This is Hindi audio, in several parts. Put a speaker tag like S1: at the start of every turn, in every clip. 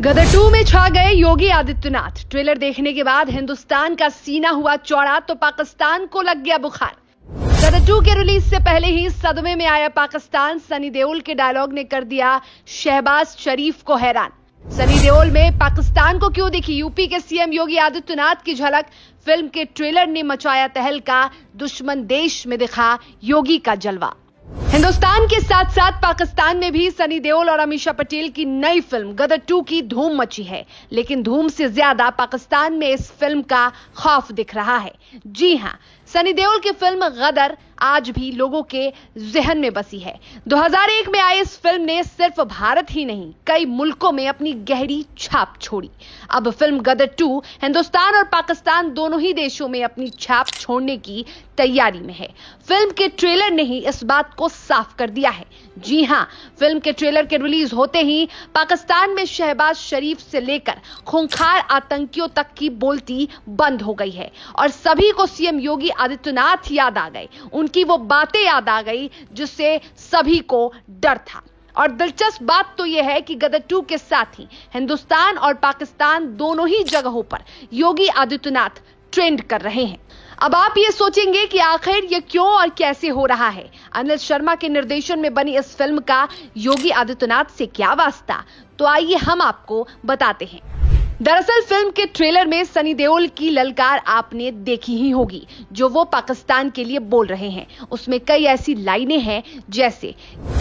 S1: गदर 2 में छा गए योगी आदित्यनाथ। ट्रेलर देखने के बाद हिंदुस्तान का सीना हुआ चौड़ा तो पाकिस्तान को लग गया बुखार। गदर 2 के रिलीज से पहले ही सदमे में आया पाकिस्तान। सनी देओल के डायलॉग ने कर दिया शहबाज शरीफ को हैरान। सनी देओल में पाकिस्तान को क्यों दिखी यूपी के सीएम योगी आदित्यनाथ की झलक। फिल्म के ट्रेलर ने मचाया तहलका, दुश्मन देश में दिखा योगी का जलवा। हिंदुस्तान के साथ साथ पाकिस्तान में भी सनी देओल और अमीषा पटेल की नई फिल्म गदर 2 की धूम मची है, लेकिन धूम से ज्यादा पाकिस्तान में इस फिल्म का खौफ दिख रहा है। जी हां, सनी देओल की फिल्म गदर आज भी लोगों के जहन में बसी है। 2001 में आई इस फिल्म ने सिर्फ भारत ही नहीं कई मुल्कों में अपनी गहरी छाप छोड़ी। अब फिल्म गदर 2 हिंदुस्तान और पाकिस्तान दोनों ही देशों में अपनी छाप छोड़ने की तैयारी में है। फिल्म के ट्रेलर ने ही इस बात को साफ कर दिया है। जी हां, फिल्म के ट्रेलर के रिलीज होते ही पाकिस्तान में शहबाज शरीफ से लेकर खूंखार आतंकियों तक की बोलती बंद हो गई है और सभी को सीएम योगी आदित्यनाथ याद आ गए। उनकी वो बातें याद आ गई जिससे सभी को डर था। और दिलचस्प बात तो यह है कि गदर 2 के साथ ही हिंदुस्तान और पाकिस्तान दोनों ही जगहों पर योगी आदित्यनाथ ट्रेंड कर रहे हैं। अब आप ये सोचेंगे कि आखिर ये क्यों और कैसे हो रहा है। अनिल शर्मा के निर्देशन में बनी इस फिल्म का योगी आदित्यनाथ से क्या वास्ता, तो आइए हम आपको बताते हैं। दरअसल फिल्म के ट्रेलर में सनी देओल की ललकार आपने देखी ही होगी, जो वो पाकिस्तान के लिए बोल रहे हैं। उसमें कई ऐसी लाइनें हैं जैसे,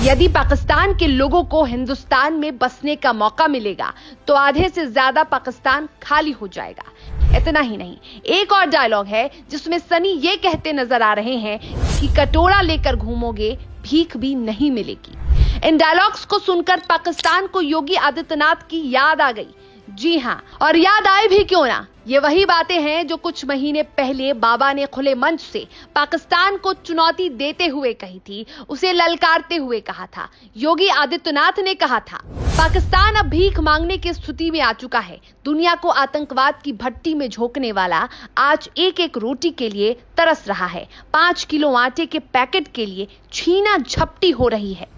S1: यदि पाकिस्तान के लोगों को हिंदुस्तान में बसने का मौका मिलेगा तो आधे से ज्यादा पाकिस्तान खाली हो जाएगा। इतना ही नहीं, एक और डायलॉग है जिसमें सनी ये कहते नजर आ रहे हैं कि कटोरा लेकर घूमोगे भीख भी नहीं मिलेगी। इन डायलॉग्स को सुनकर पाकिस्तान को योगी आदित्यनाथ की याद आ गई। जी हां, और याद आए भी क्यों ना, ये वही बातें हैं जो कुछ महीने पहले बाबा ने खुले मंच से पाकिस्तान को चुनौती देते हुए कही थी, उसे ललकारते हुए कहा था। योगी आदित्यनाथ ने कहा था, पाकिस्तान अब भीख मांगने की स्थिति में आ चुका है। दुनिया को आतंकवाद की भट्टी में झोंकने वाला आज एक एक रोटी के लिए तरस रहा है। 5 किलो आटे के पैकेट के लिए छीना झपटी हो रही है।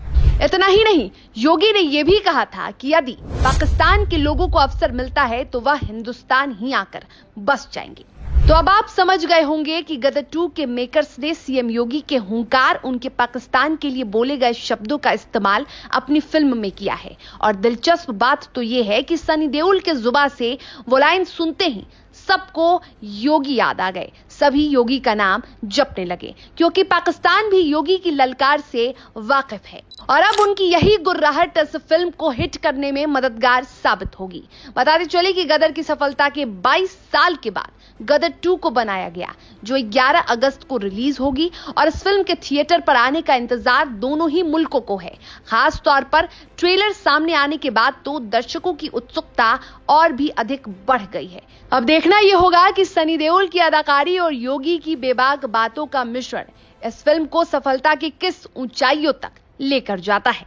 S1: इतना ही नहीं, योगी ने यह भी कहा था कि यदि पाकिस्तान के लोगों को अवसर मिलता है तो वह हिंदुस्तान ही आकर बस जाएंगे। तो अब आप समझ गए होंगे कि गदर 2 के मेकर्स ने सीएम योगी के हुंकार, उनके पाकिस्तान के लिए बोले गए शब्दों का इस्तेमाल अपनी फिल्म में किया है। और दिलचस्प बात तो यह है कि सनी देओल के जुबान से वो लाइन सुनते ही सबको योगी याद आ गए। सभी योगी का नाम जपने लगे, क्योंकि पाकिस्तान भी योगी की ललकार से वाकिफ है और अब उनकी यही गुर्राहट इस फिल्म को हिट करने में मददगार साबित होगी। बताते चले कि गदर की सफलता के 22 साल के बाद गदर 2 को बनाया गया, जो 11 अगस्त को रिलीज होगी और इस फिल्म के थिएटर पर आने का इंतजार दोनों ही मुल्कों को है। खास तौर पर ट्रेलर सामने आने के बाद तो दर्शकों की उत्सुकता और भी अधिक बढ़ गई है। अब देखना यह होगा कि सनी देओल की अदाकारी और योगी की बेबाक बातों का मिश्रण इस फिल्म को सफलता की किस ऊंचाइयों तक लेकर जाता है।